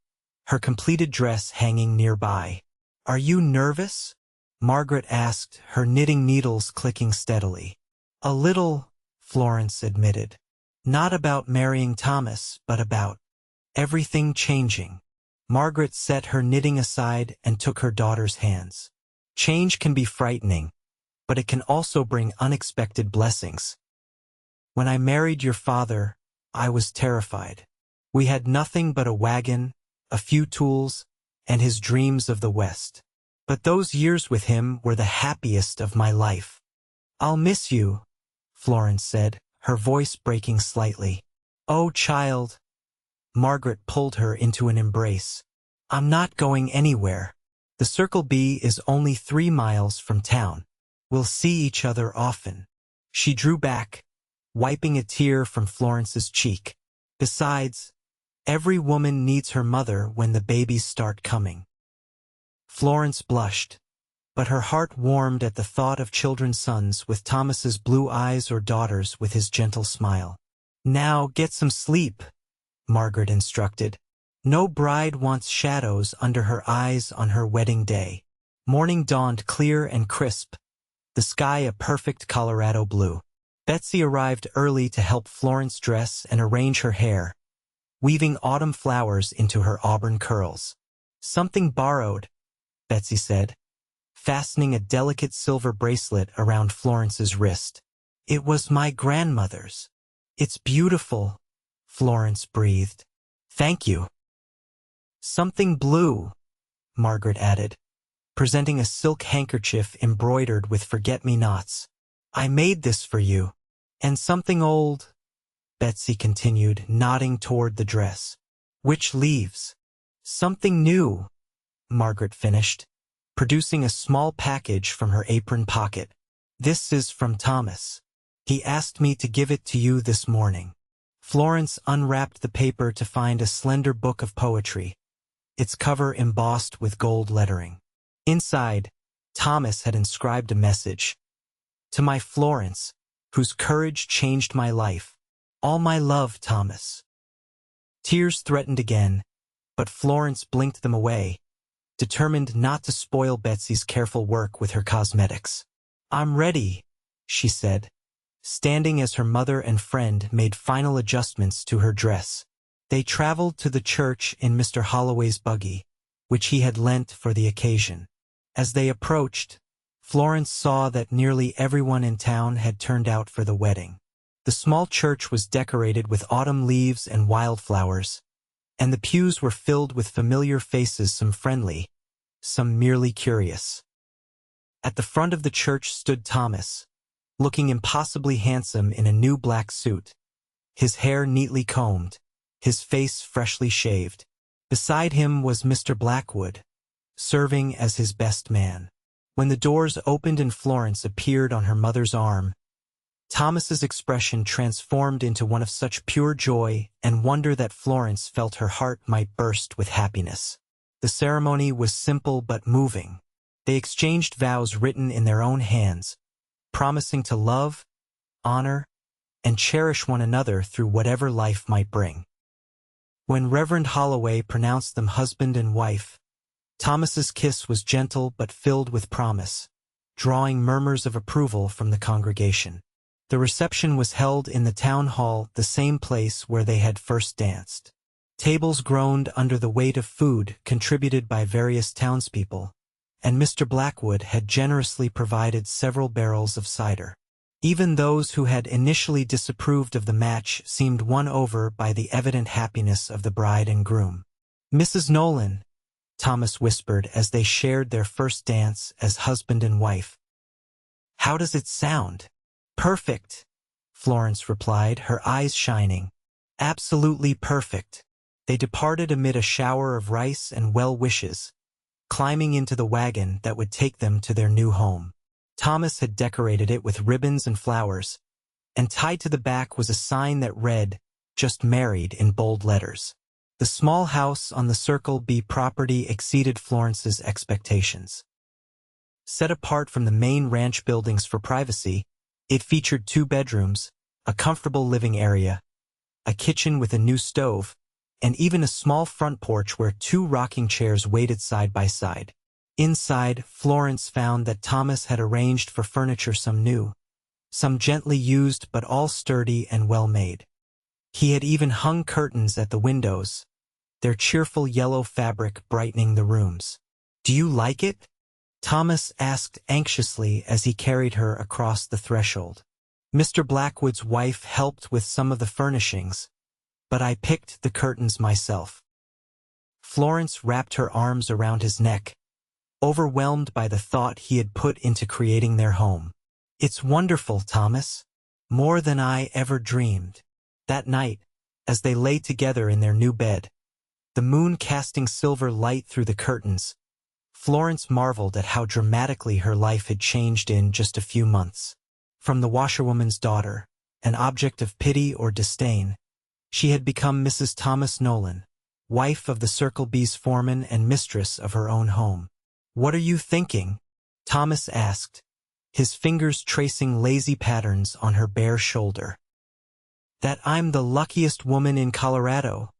her completed dress hanging nearby. "Are you nervous?" Margaret asked, her knitting needles clicking steadily. "A little," Florence admitted. "Not about marrying Thomas, but about everything changing." Margaret set her knitting aside and took her daughter's hands. "Change can be frightening, but it can also bring unexpected blessings. When I married your father, I was terrified. We had nothing but a wagon, a few tools, and his dreams of the West. But those years with him were the happiest of my life." "I'll miss you," Florence said, her voice breaking slightly. "Oh, child." Margaret pulled her into an embrace. "I'm not going anywhere. The Circle B is only 3 miles from town. We'll see each other often." She drew back, wiping a tear from Florence's cheek. "Besides, every woman needs her mother when the babies start coming." Florence blushed, but her heart warmed at the thought of children's sons with Thomas's blue eyes or daughters with his gentle smile. "Now get some sleep," Margaret instructed. "No bride wants shadows under her eyes on her wedding day." Morning dawned clear and crisp, the sky a perfect Colorado blue. Betsy arrived early to help Florence dress and arrange her hair, weaving autumn flowers into her auburn curls. "Something borrowed," Betsy said, fastening a delicate silver bracelet around Florence's wrist. "It was my grandmother's." "It's beautiful," Florence breathed. "Thank you." "Something blue," Margaret added, presenting a silk handkerchief embroidered with forget-me-nots. "I made this for you." "And something old," Betsy continued, nodding toward the dress. "Which leaves?" "Something new," Margaret finished, producing a small package from her apron pocket. "This is from Thomas. He asked me to give it to you this morning." Florence unwrapped the paper to find a slender book of poetry, its cover embossed with gold lettering. Inside, Thomas had inscribed a message. "To my Florence, whose courage changed my life. All my love, Thomas." Tears threatened again, but Florence blinked them away, determined not to spoil Betsy's careful work with her cosmetics. "I'm ready," she said, standing as her mother and friend made final adjustments to her dress. They traveled to the church in Mr. Holloway's buggy, which he had lent for the occasion. As they approached, Florence saw that nearly everyone in town had turned out for the wedding. The small church was decorated with autumn leaves and wildflowers, and the pews were filled with familiar faces, some friendly, some merely curious. At the front of the church stood Thomas, looking impossibly handsome in a new black suit, his hair neatly combed, his face freshly shaved. Beside him was Mr. Blackwood, serving as his best man. When the doors opened and Florence appeared on her mother's arm, Thomas's expression transformed into one of such pure joy and wonder that Florence felt her heart might burst with happiness. The ceremony was simple but moving. They exchanged vows written in their own hands, promising to love, honor, and cherish one another through whatever life might bring. When Reverend Holloway pronounced them husband and wife, Thomas's kiss was gentle but filled with promise, drawing murmurs of approval from the congregation. The reception was held in the town hall, the same place where they had first danced. Tables groaned under the weight of food contributed by various townspeople, and Mr. Blackwood had generously provided several barrels of cider. Even those who had initially disapproved of the match seemed won over by the evident happiness of the bride and groom. "Mrs. Nolan," Thomas whispered as they shared their first dance as husband and wife. "How does it sound?" "Perfect," Florence replied, her eyes shining. "Absolutely perfect." They departed amid a shower of rice and well wishes, climbing into the wagon that would take them to their new home. Thomas had decorated it with ribbons and flowers, and tied to the back was a sign that read, "Just married," in bold letters. The small house on the Circle B property exceeded Florence's expectations. Set apart from the main ranch buildings for privacy, it featured 2 bedrooms, a comfortable living area, a kitchen with a new stove, and even a small front porch where 2 rocking chairs waited side by side. Inside, Florence found that Thomas had arranged for furniture some new, some gently used but all sturdy and well-made. He had even hung curtains at the windows, their cheerful yellow fabric brightening the rooms. "Do you like it?" Thomas asked anxiously as he carried her across the threshold. "Mr. Blackwood's wife helped with some of the furnishings, but I picked the curtains myself." Florence wrapped her arms around his neck, overwhelmed by the thought he had put into creating their home. "It's wonderful, Thomas. More than I ever dreamed." That night, as they lay together in their new bed, the moon casting silver light through the curtains, Florence marveled at how dramatically her life had changed in just a few months. From the washerwoman's daughter, an object of pity or disdain, she had become Mrs. Thomas Nolan, wife of the Circle B's foreman and mistress of her own home. "What are you thinking?" Thomas asked, his fingers tracing lazy patterns on her bare shoulder. "That I'm the luckiest woman in Colorado,"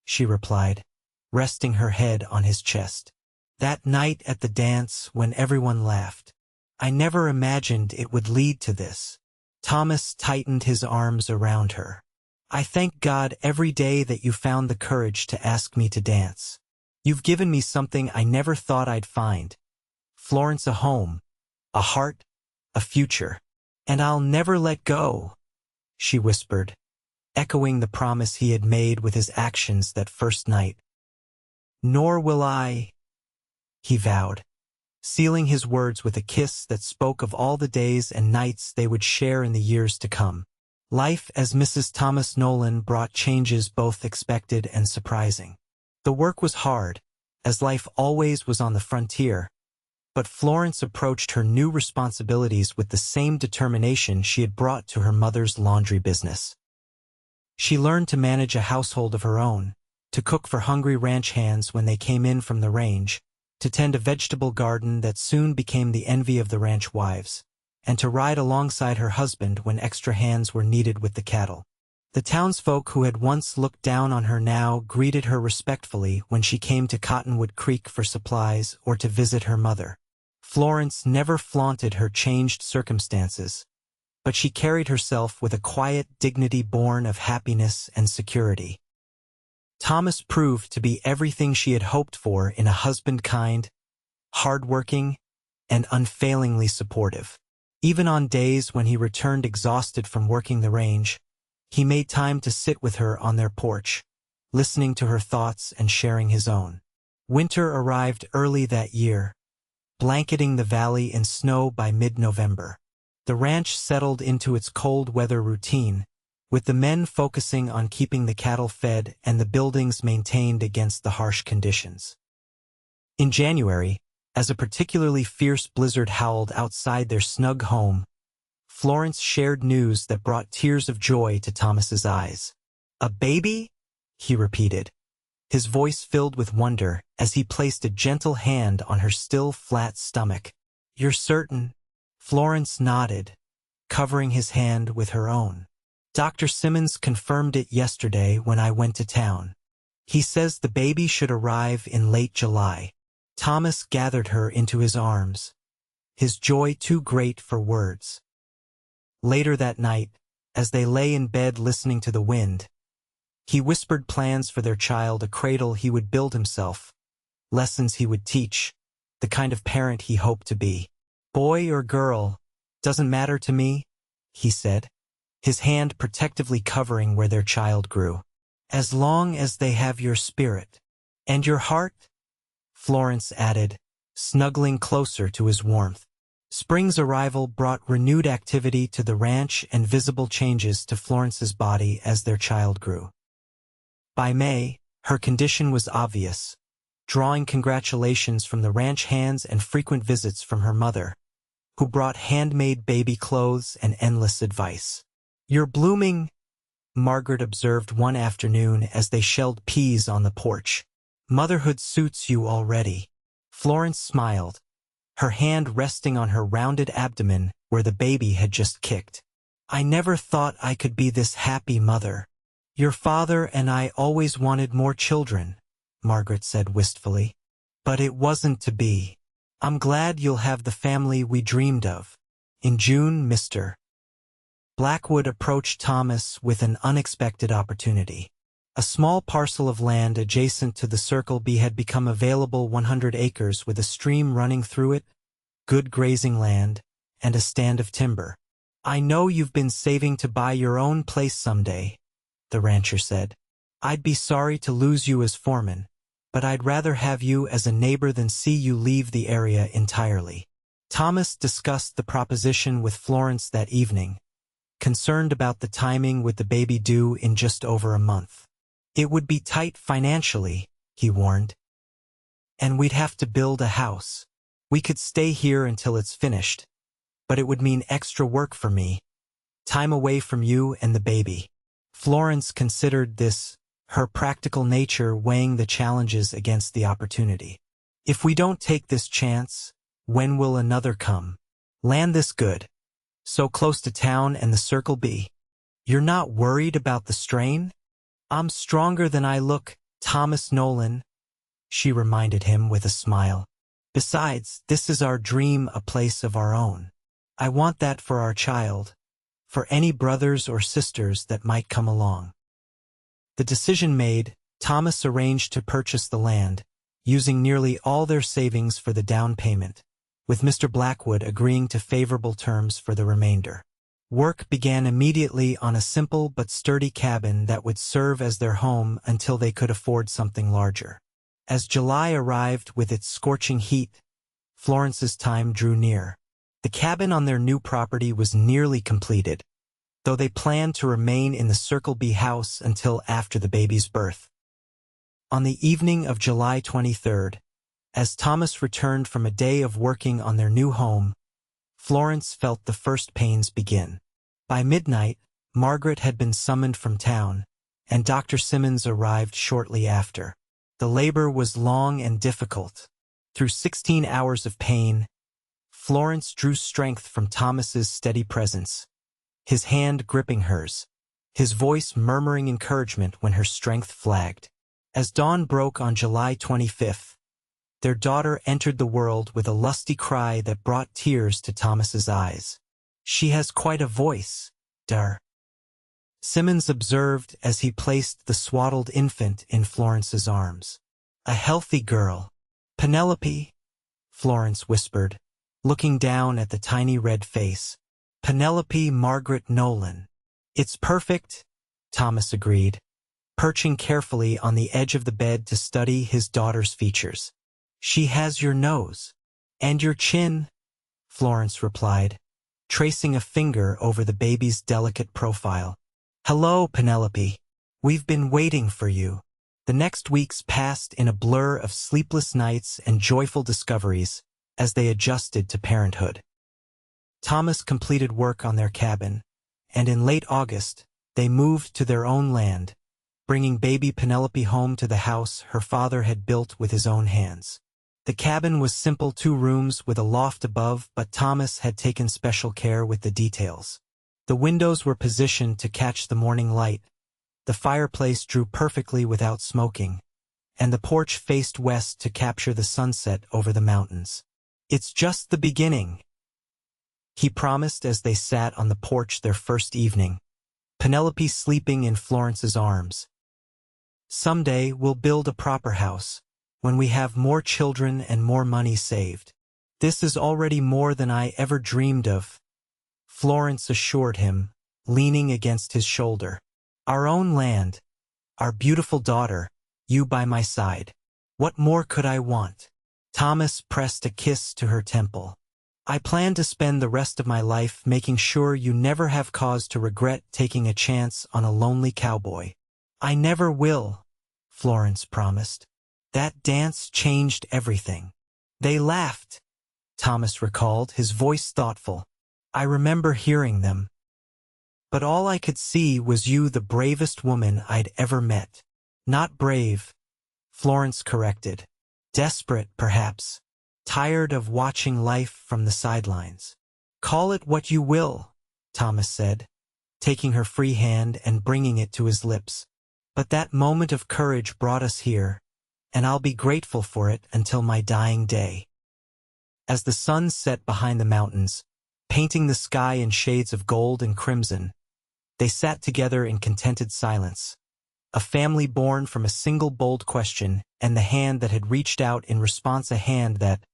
she replied, resting her head on his chest. "That night at the dance when everyone laughed, I never imagined it would lead to this." Thomas tightened his arms around her. "I thank God every day that you found the courage to ask me to dance. You've given me something I never thought I'd find. Florence, a home, a heart, a future. And I'll never let go," she whispered, echoing the promise he had made with his actions that first night. "Nor will I," he vowed, sealing his words with a kiss that spoke of all the days and nights they would share in the years to come. Life as Mrs. Thomas Nolan brought changes both expected and surprising. The work was hard, as life always was on the frontier, but Florence approached her new responsibilities with the same determination she had brought to her mother's laundry business. She learned to manage a household of her own, to cook for hungry ranch hands when they came in from the range, to tend a vegetable garden that soon became the envy of the ranch wives, and to ride alongside her husband when extra hands were needed with the cattle. The townsfolk who had once looked down on her now greeted her respectfully when she came to Cottonwood Creek for supplies or to visit her mother. Florence never flaunted her changed circumstances, but she carried herself with a quiet dignity born of happiness and security. Thomas proved to be everything she had hoped for in a husband, kind, hard-working, and unfailingly supportive. Even on days when he returned exhausted from working the range, he made time to sit with her on their porch, listening to her thoughts and sharing his own. Winter arrived early that year, blanketing the valley in snow by mid-November. The ranch settled into its cold weather routine, with the men focusing on keeping the cattle fed and the buildings maintained against the harsh conditions. In January, as a particularly fierce blizzard howled outside their snug home, Florence shared news that brought tears of joy to Thomas's eyes. "A baby?" he repeated, his voice filled with wonder as he placed a gentle hand on her still flat stomach. "You're certain?" Florence nodded, covering his hand with her own. "Dr. Simmons confirmed it yesterday when I went to town. He says the baby should arrive in late July." Thomas gathered her into his arms, his joy too great for words. Later that night, as they lay in bed listening to the wind, he whispered plans for their child, a cradle he would build himself, lessons he would teach, the kind of parent he hoped to be. "Boy or girl, doesn't matter to me," he said, his hand protectively covering where their child grew. "As long as they have your spirit." "And your heart?" Florence added, snuggling closer to his warmth. Spring's arrival brought renewed activity to the ranch and visible changes to Florence's body as their child grew. By May, her condition was obvious, drawing congratulations from the ranch hands and frequent visits from her mother, who brought handmade baby clothes and endless advice. "You're blooming," Margaret observed one afternoon as they shelled peas on the porch. "Motherhood suits you already." Florence smiled, her hand resting on her rounded abdomen where the baby had just kicked. "I never thought I could be this happy mother. Your father and I always wanted more children," Margaret said wistfully. "But it wasn't to be. I'm glad you'll have the family we dreamed of." In June, Mr. Blackwood approached Thomas with an unexpected opportunity. A small parcel of land adjacent to the Circle B had become available, 100 acres with a stream running through it, good grazing land, and a stand of timber. "I know you've been saving to buy your own place someday," the rancher said. "I'd be sorry to lose you as foreman, but I'd rather have you as a neighbor than see you leave the area entirely." Thomas discussed the proposition with Florence that evening, concerned about the timing with the baby due in just over a month. "It would be tight financially," he warned. "And we'd have to build a house. We could stay here until it's finished, but it would mean extra work for me, time away from you and the baby." Florence considered this, her practical nature weighing the challenges against the opportunity. "If we don't take this chance, when will another come? Land this good, so close to town and the Circle B. You're not worried about the strain?" "I'm stronger than I look, Thomas Nolan," she reminded him with a smile. "Besides, this is our dream, a place of our own. I want that for our child, for any brothers or sisters that might come along." The decision made, Thomas arranged to purchase the land, using nearly all their savings for the down payment, with Mr. Blackwood agreeing to favorable terms for the remainder. Work began immediately on a simple but sturdy cabin that would serve as their home until they could afford something larger. As July arrived with its scorching heat, Florence's time drew near. The cabin on their new property was nearly completed, though they planned to remain in the Circle B house until after the baby's birth. On the evening of July 23rd, as Thomas returned from a day of working on their new home, Florence felt the first pains begin. By midnight, Margaret had been summoned from town, and Dr. Simmons arrived shortly after. The labor was long and difficult. Through 16 hours of pain, Florence drew strength from Thomas's steady presence, his hand gripping hers, his voice murmuring encouragement when her strength flagged. As dawn broke on July 25th, their daughter entered the world with a lusty cry that brought tears to Thomas's eyes. "She has quite a voice, Dar," Simmons observed as he placed the swaddled infant in Florence's arms. "A healthy girl." "Penelope," Florence whispered, looking down at the tiny red face. "Penelope Margaret Nolan." "It's perfect," Thomas agreed, perching carefully on the edge of the bed to study his daughter's features. "She has your nose. And your chin," Florence replied, tracing a finger over the baby's delicate profile. "Hello, Penelope. We've been waiting for you." The next weeks passed in a blur of sleepless nights and joyful discoveries as they adjusted to parenthood. Thomas completed work on their cabin, and in late August, they moved to their own land, bringing baby Penelope home to the house her father had built with his own hands. The cabin was simple, 2 rooms with a loft above, but Thomas had taken special care with the details. The windows were positioned to catch the morning light, the fireplace drew perfectly without smoking, and the porch faced west to capture the sunset over the mountains. "It's just the beginning," he promised as they sat on the porch their first evening, Penelope sleeping in Florence's arms. "Someday we'll build a proper house, when we have more children and more money saved. This is already more than I ever dreamed of," Florence assured him, leaning against his shoulder. "Our own land, our beautiful daughter, you by my side. What more could I want?" Thomas pressed a kiss to her temple. "I plan to spend the rest of my life making sure you never have cause to regret taking a chance on a lonely cowboy." "I never will," Florence promised. "That dance changed everything." "They laughed," Thomas recalled, his voice thoughtful. "I remember hearing them. But all I could see was you, the bravest woman I'd ever met." "Not brave," Florence corrected. "Desperate, perhaps. Tired of watching life from the sidelines." "Call it what you will," Thomas said, taking her free hand and bringing it to his lips. "But that moment of courage brought us here, and I'll be grateful for it until my dying day." As the sun set behind the mountains, painting the sky in shades of gold and crimson, they sat together in contented silence, a family born from a single bold question and the hand that had reached out in response, a hand that,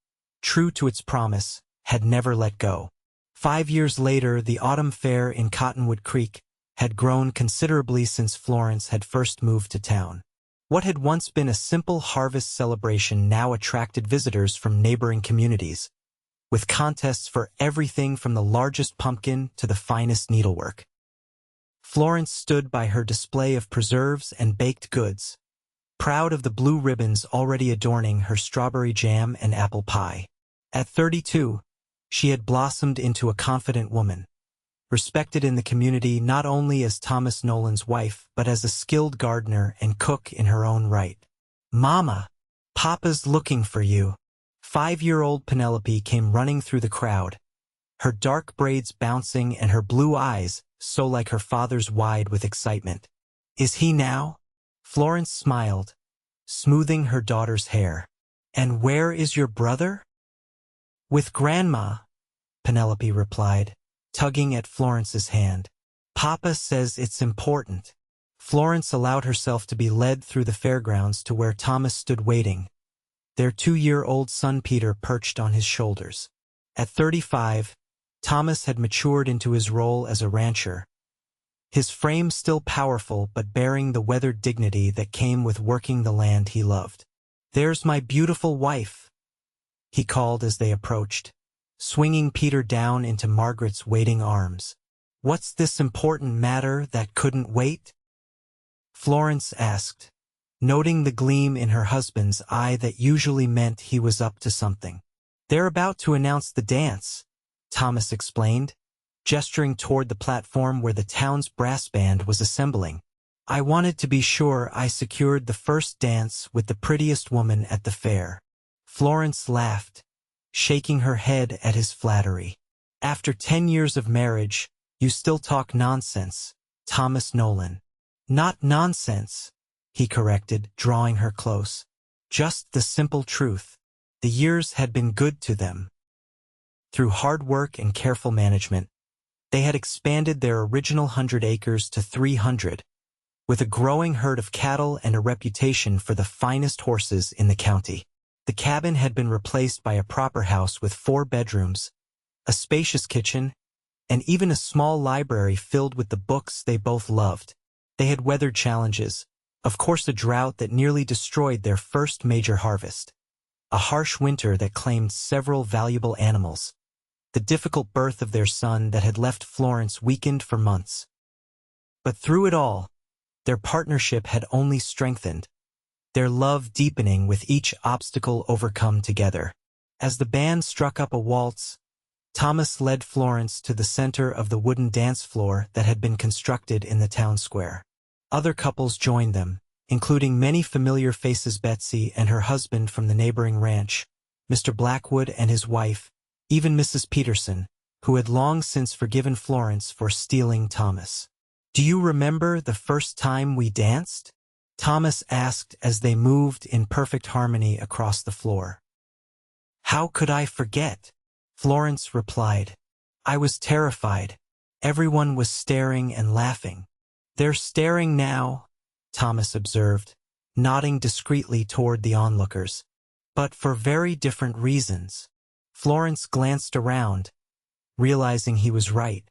true to its promise, had never let go. 5 years later, the autumn fair in Cottonwood Creek had grown considerably since Florence had first moved to town. What had once been a simple harvest celebration now attracted visitors from neighboring communities, with contests for everything from the largest pumpkin to the finest needlework. Florence stood by her display of preserves and baked goods, proud of the blue ribbons already adorning her strawberry jam and apple pie. At 32, she had blossomed into a confident woman, respected in the community not only as Thomas Nolan's wife but as a skilled gardener and cook in her own right. "Mama, Papa's looking for you." 5-year-old Penelope came running through the crowd, her dark braids bouncing and her blue eyes so like her father's wide with excitement. "Is he now?" Florence smiled, smoothing her daughter's hair. "And where is your brother?" "With Grandma," Penelope replied, tugging at Florence's hand. "Papa says it's important." Florence allowed herself to be led through the fairgrounds to where Thomas stood waiting, their 2-year-old son Peter perched on his shoulders. At 35, Thomas had matured into his role as a rancher, his frame still powerful but bearing the weathered dignity that came with working the land he loved. "There's my beautiful wife," he called as they approached, swinging Peter down into Margaret's waiting arms. "What's this important matter that couldn't wait?" Florence asked, noting the gleam in her husband's eye that usually meant he was up to something. "They're about to announce the dance," Thomas explained, gesturing toward the platform where the town's brass band was assembling. "I wanted to be sure I secured the first dance with the prettiest woman at the fair." Florence laughed, shaking her head at his flattery. "After 10 years of marriage, you still talk nonsense, Thomas Nolan." "Not nonsense," he corrected, drawing her close. "Just the simple truth. The years had been good to them." Through hard work and careful management, they had expanded their original 100 acres to 300, with a growing herd of cattle and a reputation for the finest horses in the county. The cabin had been replaced by a proper house with 4 bedrooms, a spacious kitchen, and even a small library filled with the books they both loved. They had weathered challenges, Of course, a drought that nearly destroyed their first major harvest. A harsh winter that claimed several valuable animals. The difficult birth of their son that had left Florence weakened for months. But through it all, their partnership had only strengthened, their love deepening with each obstacle overcome together. As the band struck up a waltz, Thomas led Florence to the center of the wooden dance floor that had been constructed in the town square. Other couples joined them, including many familiar faces: Betsy and her husband from the neighboring ranch, Mr. Blackwood and his wife, even Mrs. Peterson, who had long since forgiven Florence for stealing Thomas. "Do you remember the first time we danced?" Thomas asked as they moved in perfect harmony across the floor. "How could I forget?" Florence replied. "I was terrified. Everyone was staring and laughing." "They're staring now," Thomas observed, nodding discreetly toward the onlookers. "But for very different reasons." Florence glanced around, realizing he was right.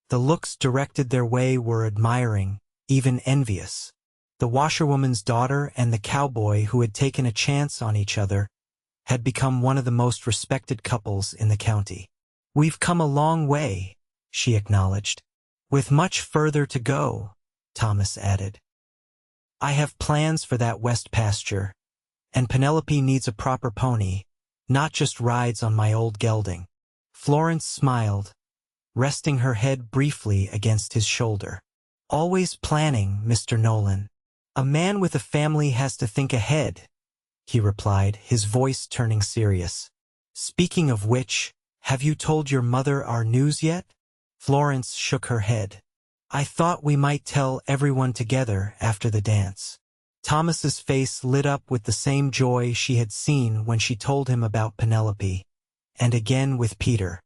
The looks directed their way were admiring, even envious. The washerwoman's daughter and the cowboy who had taken a chance on each other had become one of the most respected couples in the county. "We've come a long way," she acknowledged. "With much further to go," Thomas added. "I have plans for that west pasture, and Penelope needs a proper pony, not just rides on my old gelding." Florence smiled, resting her head briefly against his shoulder. "Always planning, Mr. Nolan. A man with a family has to think ahead," he replied, his voice turning serious. "Speaking of which, have you told your mother our news yet?" Florence shook her head. "I thought we might tell everyone together after the dance." Thomas's face lit up with the same joy she had seen when she told him about Penelope, and again with Peter.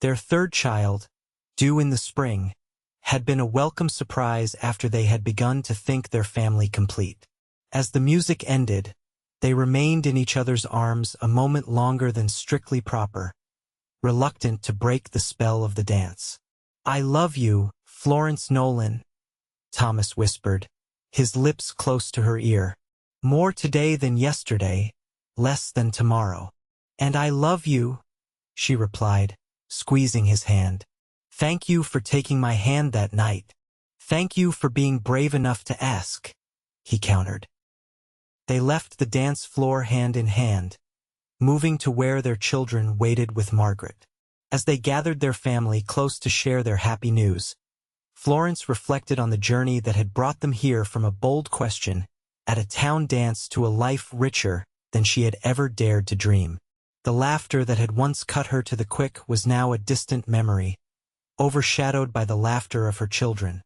Their third child, due in the spring, had been a welcome surprise after they had begun to think their family complete. As the music ended, they remained in each other's arms a moment longer than strictly proper, reluctant to break the spell of the dance. "I love you, Florence Nolan," Thomas whispered, his lips close to her ear. "More today than yesterday, less than tomorrow." "And I love you," she replied, squeezing his hand. "Thank you for taking my hand that night. Thank you for being brave enough to ask," he countered. They left the dance floor hand in hand, moving to where their children waited with Margaret. As they gathered their family close to share their happy news, Florence reflected on the journey that had brought them here from a bold question at a town dance to a life richer than she had ever dared to dream. The laughter that had once cut her to the quick was now a distant memory, overshadowed by the laughter of her children,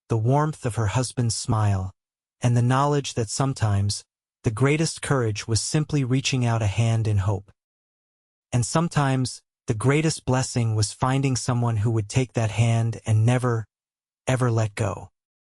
the warmth of her husband's smile, and the knowledge that sometimes the greatest courage was simply reaching out a hand in hope. And sometimes the greatest blessing was finding someone who would take that hand and never, ever let go.